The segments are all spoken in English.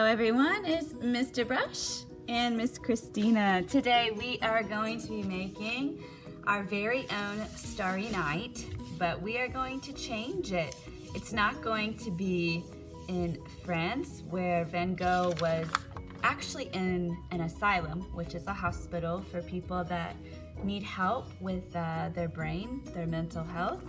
everyone, it's Mr. Brush and Miss Christina. Today we are going to be making our very own Starry Night, but we are going to change it. It's not going to be in France, where Van Gogh was actually in an asylum, which is a hospital for people that need help with their brain, their mental health.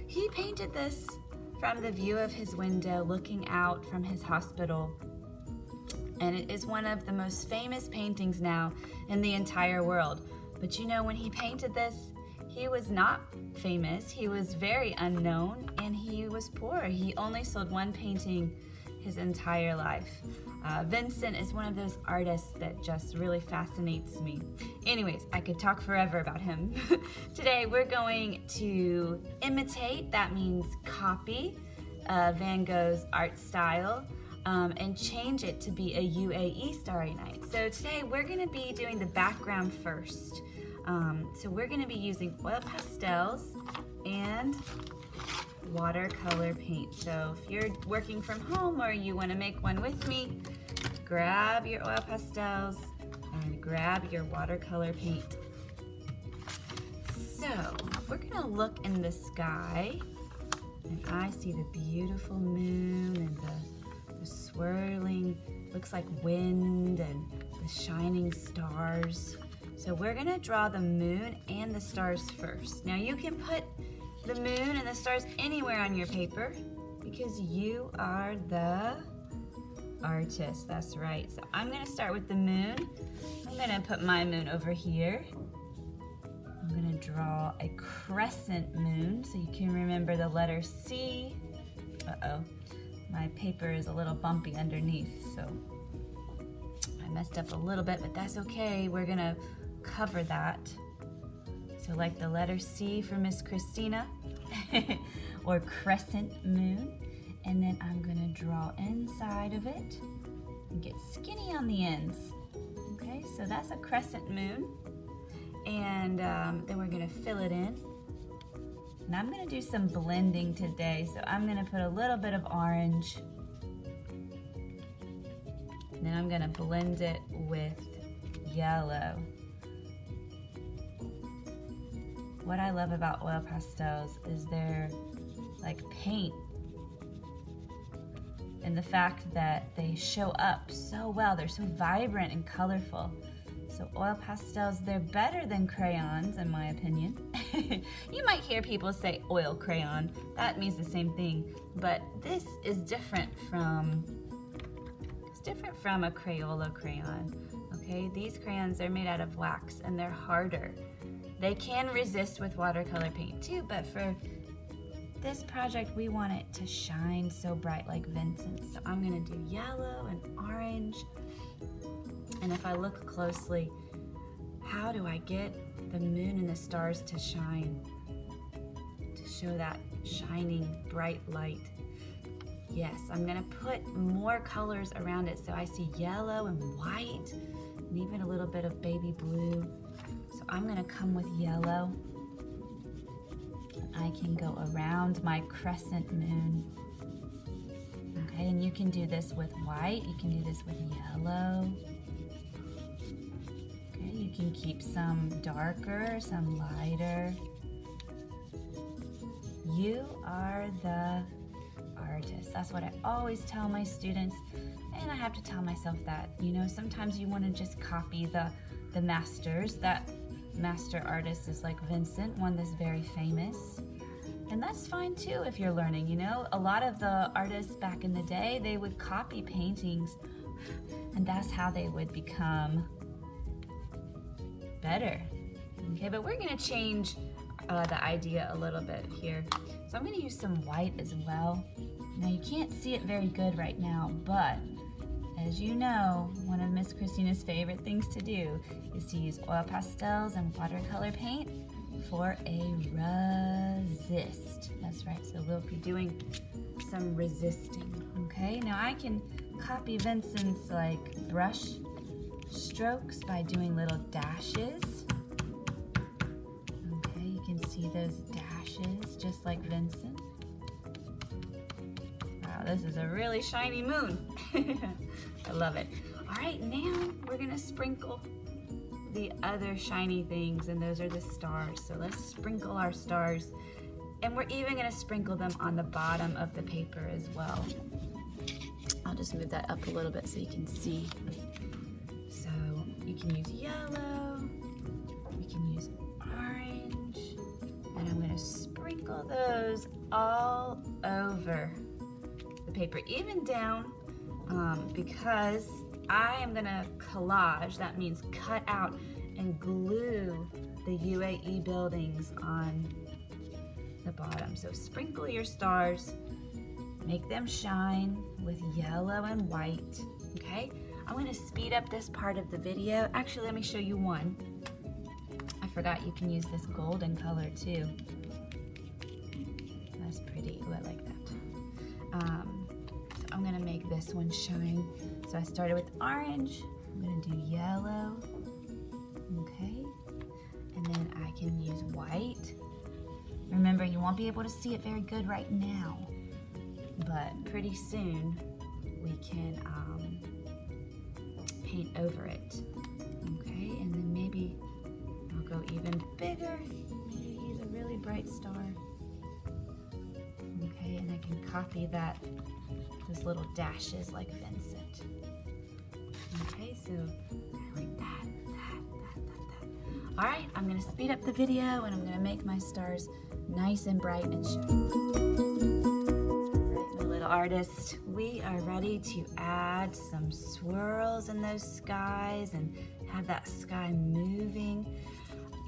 He painted this from the view of his window looking out from his hospital. And it is one of the most famous paintings now in the entire world. But you know, when he painted this, he was not famous. He was very unknown and he was poor. He only sold one painting his entire life. Vincent is one of those artists that just really fascinates me. Anyways, I could talk forever about him. Today we're going to imitate, that means copy, Van Gogh's art style, and change it to be a UAE Starry Night. So today we're going to be doing the background first. So we're going to be using oil pastels and watercolor paint. So if you're working from home or you want to make one with me, grab your oil pastels and grab your watercolor paint. So we're going to look in the sky, and I see the beautiful moon and the swirling, looks like wind, and the shining stars. So we're gonna draw the moon and the stars first. Now you can put the moon and the stars anywhere on your paper because you are the artist, that's right. So I'm gonna start with the moon. I'm gonna put my moon over here. I'm gonna draw a crescent moon so you can remember the letter C. Uh-oh. My paper is a little bumpy underneath, so I messed up a little bit, but that's okay. We're gonna cover that. So like the letter C for Miss Christina, or crescent moon. And then I'm gonna draw inside of it and get skinny on the ends. Okay, so that's a crescent moon. And then we're gonna fill it in. And I'm gonna do some blending today, so I'm gonna put a little bit of orange. And then I'm gonna blend it with yellow. What I love about oil pastels is they're like paint, and the fact that they show up so well. They're so vibrant and colorful. So oil pastels, they're better than crayons in my opinion. You might hear people say oil crayon. That means the same thing, but this is different from a Crayola crayon. Okay, these crayons are made out of wax and they're harder. They can resist with watercolor paint too, but for this project we want it to shine so bright like Vincent. So I'm gonna do yellow and orange. And if I look closely, how do I get the moon and the stars to shine? To show that shining bright light. Yes, I'm gonna put more colors around it. So I see yellow and white and even a little bit of baby blue. So I'm gonna come with yellow. I can go around my crescent moon. Okay, and you can do this with white, you can do this with yellow. Okay, you can keep some darker, some lighter. You are the artist. That's what I always tell my students, and I have to tell myself that. You know, sometimes you want to just copy the masters. That master artist is like Vincent, one that's very famous. And that's fine too if you're learning, you know. A lot of the artists back in the day, they would copy paintings, and that's how they would become better. Okay, but we're gonna change the idea a little bit here. So I'm gonna use some white as well. Now you can't see it very good right now, but as you know, one of Miss Christina's favorite things to do is to use oil pastels and watercolor paint for a resist. That's right, so we'll be doing some resisting, okay? Now I can copy Vincent's like brush strokes by doing little dashes. Okay, you can see those dashes just like Vincent. Wow, this is a really shiny moon. I love it. All right, now we're gonna sprinkle the other shiny things, and those are the stars. So let's sprinkle our stars, and we're even gonna sprinkle them on the bottom of the paper as well. I'll just move that up a little bit so you can see. So you can use yellow, you can use orange, and I'm gonna sprinkle those all over the paper, even down, because I am gonna collage. That means cut out and glue the UAE buildings on the bottom. So sprinkle your stars, make them shine with yellow and white, okay? I'm gonna speed up this part of the video. Actually, let me show you one. I forgot you can use this golden color too. That's pretty. Ooh, I like that. So I'm gonna make this one shine. So I started with orange. I'm gonna do yellow, okay? And then I can use white. Remember, you won't be able to see it very good right now, but pretty soon we can paint over it, okay? And then maybe I'll go even bigger. Maybe use a really bright star. Okay, and I can copy that, those little dashes like Vincent. Okay, so like that. All right, I'm gonna speed up the video and I'm gonna make my stars nice and bright and shiny. All right, my little artist, we are ready to add some swirls in those skies and have that sky moving.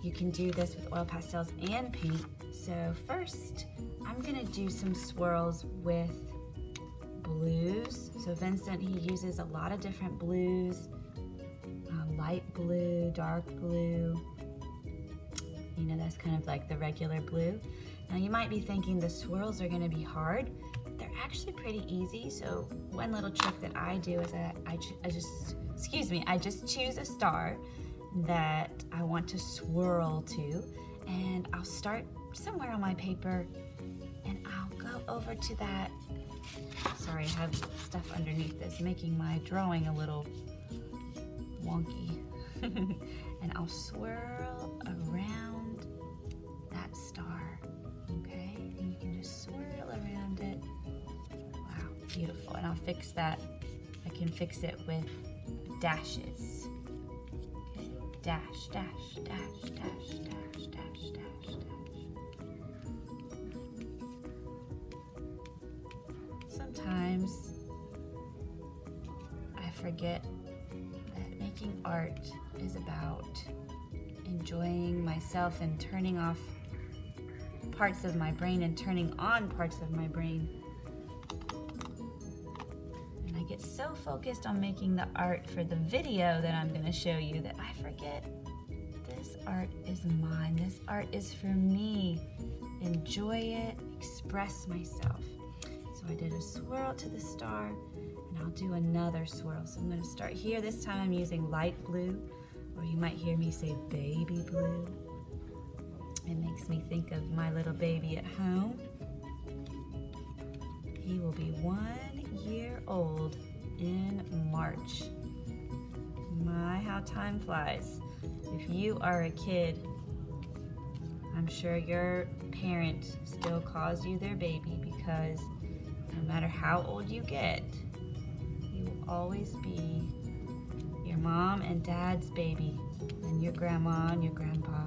You can do this with oil pastels and paint. So first, I'm gonna do some swirls with blues. So Vincent, he uses a lot of different blues, light blue, dark blue. You know, that's kind of like the regular blue. Now you might be thinking the swirls are gonna be hard. They're actually pretty easy. So one little trick that I do is I just choose a star that I want to swirl to, and I'll start somewhere on my paper and I'll go over to that. Sorry, I have stuff underneath this, making my drawing a little wonky. And I'll swirl around that star, okay? And you can just swirl around it. Wow, beautiful. And I'll fix that. I can fix it with dashes. Okay, dash, dash, dash, dash, dash, dash, dash, dash. Sometimes I forget that making art is about enjoying myself and turning off parts of my brain and turning on parts of my brain. And I get so focused on making the art for the video that I'm going to show you that I forget this art is mine. This art is for me. Enjoy it, express myself. So I did a swirl to the star, and I'll do another swirl. So I'm going to start here. This time I'm using light blue, or you might hear me say baby blue. It makes me think of my little baby at home. He will be 1 year old in March. My, how time flies. If you are a kid, I'm sure your parent still calls you their baby, because no matter how old you get, you will always be your mom and dad's baby, and your grandma and your grandpa,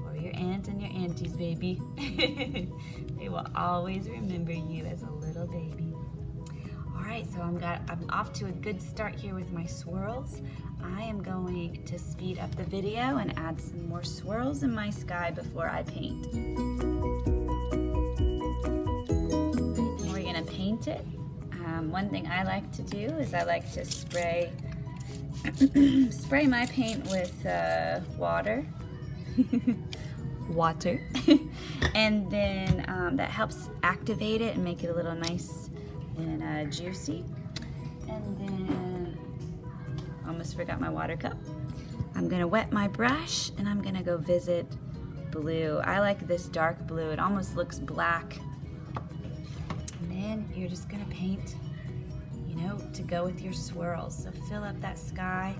or your aunt and your auntie's baby. They will always remember you as a little baby. All right, so I'm off to a good start here with my swirls. I am going to speed up the video and add some more swirls in my sky before I paint. And we're gonna paint it. One thing I like to do is I like to spray my paint with water. And then that helps activate it and make it a little nice and juicy. And then, almost forgot my water cup. I'm gonna wet my brush and I'm gonna go visit blue. I like this dark blue. It almost looks black. And then you're just gonna paint, you know, to go with your swirls. So fill up that sky,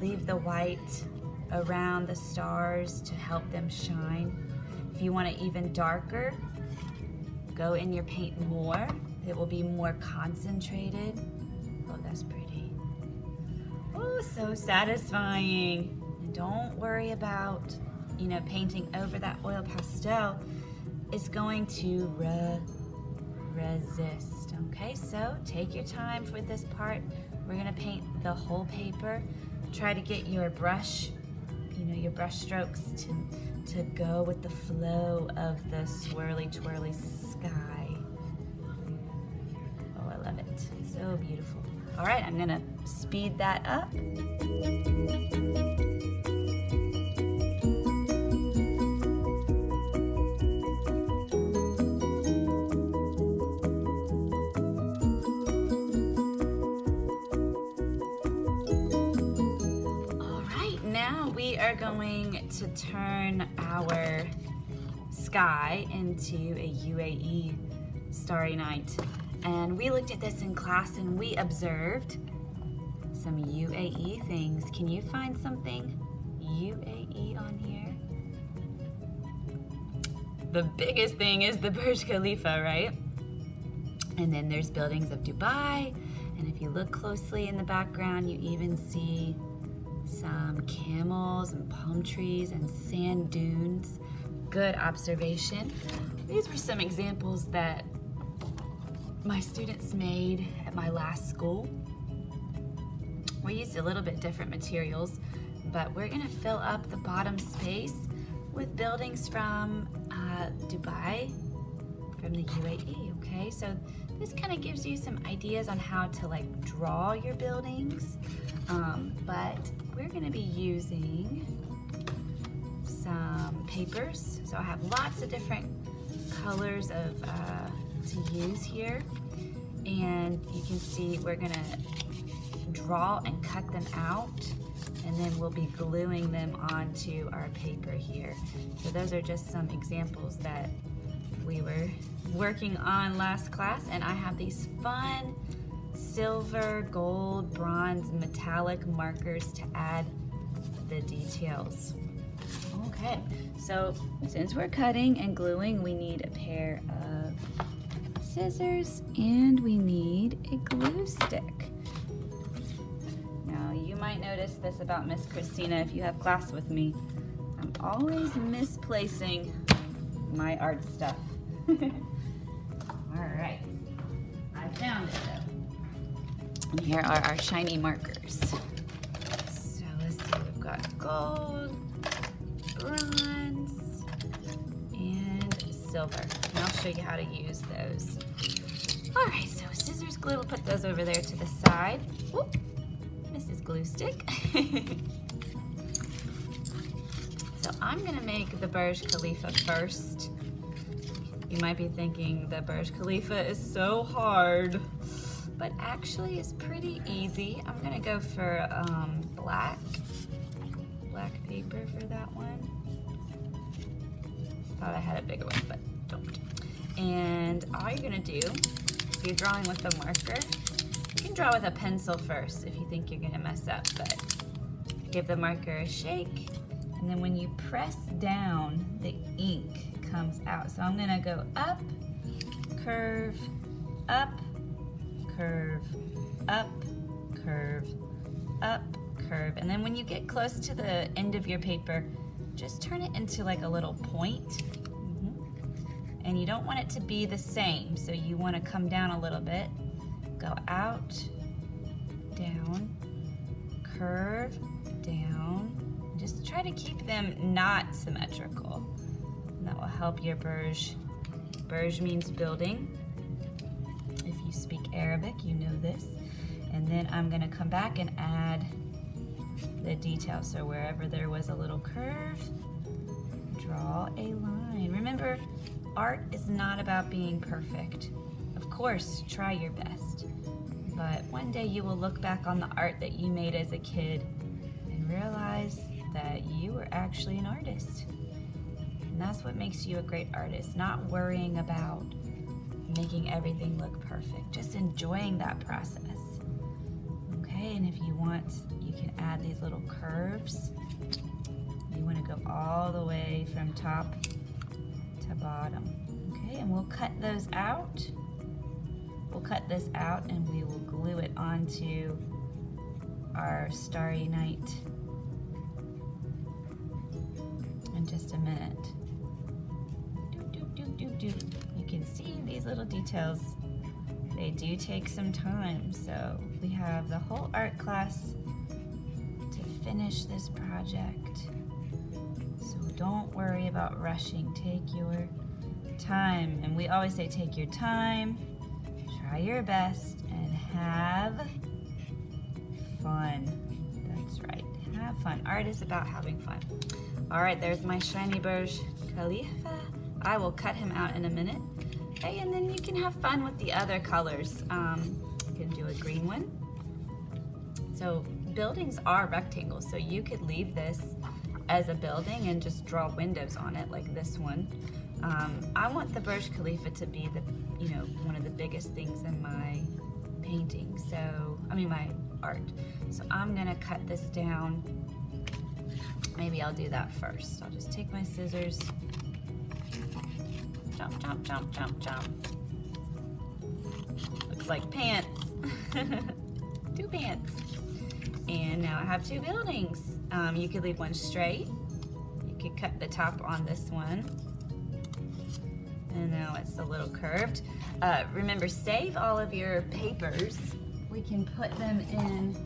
leave the white around the stars to help them shine. If you want it even darker, go in your paint more. It will be more concentrated. Oh, that's pretty. Oh, so satisfying. And don't worry about, you know, painting over that oil pastel. It's going to resist. Okay, so take your time for this part. We're gonna paint the whole paper. Try to get your brush, you know, your brush strokes to go with the flow of the swirly twirly sky. Oh, I love it. So beautiful. All right, I'm gonna speed that up. We are going to turn our sky into a UAE Starry Night. And we looked at this in class and we observed some UAE things. Can you find something UAE on here? The biggest thing is the Burj Khalifa, right? And then there's buildings of Dubai. And if you look closely in the background, you even see some camels and palm trees and sand dunes. Good observation. These were some examples that my students made at my last school. We used a little bit different materials, but we're gonna fill up the bottom space with buildings from Dubai, from the UAE, okay? So this kind of gives you some ideas on how to like draw your buildings, but we're gonna be using some papers. So I have lots of different colors of to use here. And you can see we're gonna draw and cut them out, and then we'll be gluing them onto our paper here. So those are just some examples that we were working on last class, and I have these fun silver, gold, bronze, metallic markers to add the details. Okay, so since we're cutting and gluing, we need a pair of scissors and we need a glue stick. Now, you might notice this about Miss Christina if you have class with me. I'm always misplacing my art stuff. All right, I found it though. And here are our shiny markers. So let's see, we've got gold, bronze, and silver. And I'll show you how to use those. All right, so scissors, glue, we'll put those over there to the side. Whoop, Mrs. Glue Stick. So I'm gonna make the Burj Khalifa first. You might be thinking the Burj Khalifa is so hard, but actually it's pretty easy. I'm gonna go for black paper for that one. Thought I had a bigger one, but don't. And all you're gonna do, if you're drawing with a marker, you can draw with a pencil first if you think you're gonna mess up, but give the marker a shake, and then when you press down, the ink comes out. So I'm gonna go up, curve, up, curve, up, curve, up, curve. And then when you get close to the end of your paper, just turn it into like a little point. And you don't want it to be the same, so you want to come down a little bit, go out, down, curve, down. Just try to keep them not symmetrical. And that will help your Burj. Burj means building. If you speak Arabic, you know this. And then I'm gonna come back and add the detail. So wherever there was a little curve, draw a line. Remember, art is not about being perfect. Of course, try your best. But one day you will look back on the art that you made as a kid and realize that you were actually an artist. And that's what makes you a great artist, not worrying about making everything look perfect. Just enjoying that process. Okay, and if you want, you can add these little curves. You want to go all the way from top to bottom. Okay, and we'll cut those out. We'll cut this out and we will glue it onto our Starry Night in just a minute. You can see these little details. They do take some time, so we have the whole art class to finish this project. So don't worry about rushing. Take your time. And we always say take your time, try your best, and have fun. That's right, have fun. Art is about having fun. All right, there's my shiny Burj Khalifa. I will cut him out in a minute. Okay, and then you can have fun with the other colors. You can do a green one. So buildings are rectangles, so you could leave this as a building and just draw windows on it like this one. I want the Burj Khalifa to be the, one of the biggest things in my painting. So, my art. So I'm gonna cut this down. Maybe I'll do that first. I'll just take my scissors. Jump, jump, jump, jump, jump. Looks like pants. 2 pants. And now I have 2 buildings. You could leave one straight. You could cut the top on this one. And now it's a little curved. Remember, save all of your papers. We can put them in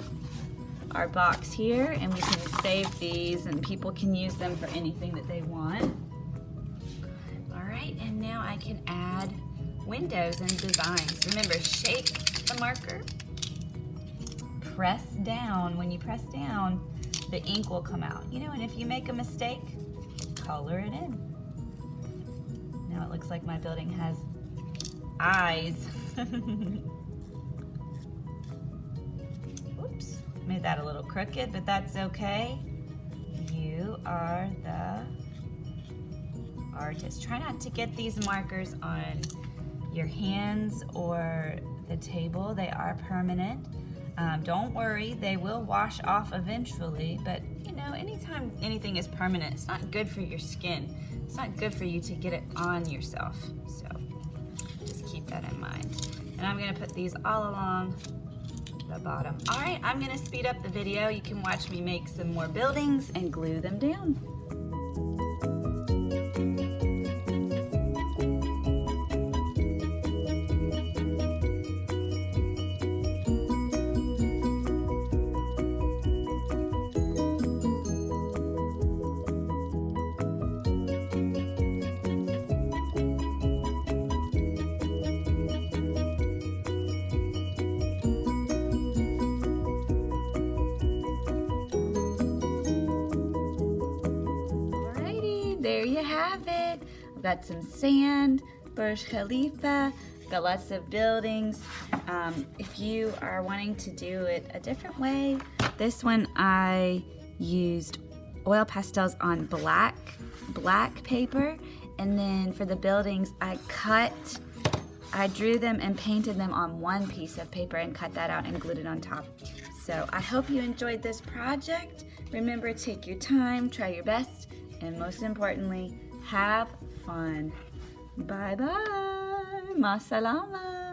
our box here and we can save these and people can use them for anything that they want. And now I can add windows and designs. Remember, shake the marker, press down. When you press down, the ink will come out. And if you make a mistake, color it in. Now it looks like my building has eyes. Oops, made that a little crooked, but that's okay. You are the artist. Try not to get these markers on your hands or the table. They are permanent. Don't worry, they will wash off eventually, but anytime anything is permanent, it's not good for your skin. It's not good for you to get it on yourself. So just keep that in mind. And I'm gonna put these all along the bottom. All right, I'm gonna speed up the video. You can watch me make some more buildings and glue them down. There you have it. I've got some sand, Burj Khalifa, got lots of buildings. If you are wanting to do it a different way, this one I used oil pastels on black paper, and then for the buildings I drew them and painted them on one piece of paper and cut that out and glued it on top. So I hope you enjoyed this project. Remember, take your time, try your best, and most importantly, have fun. Bye-bye. Ma salama.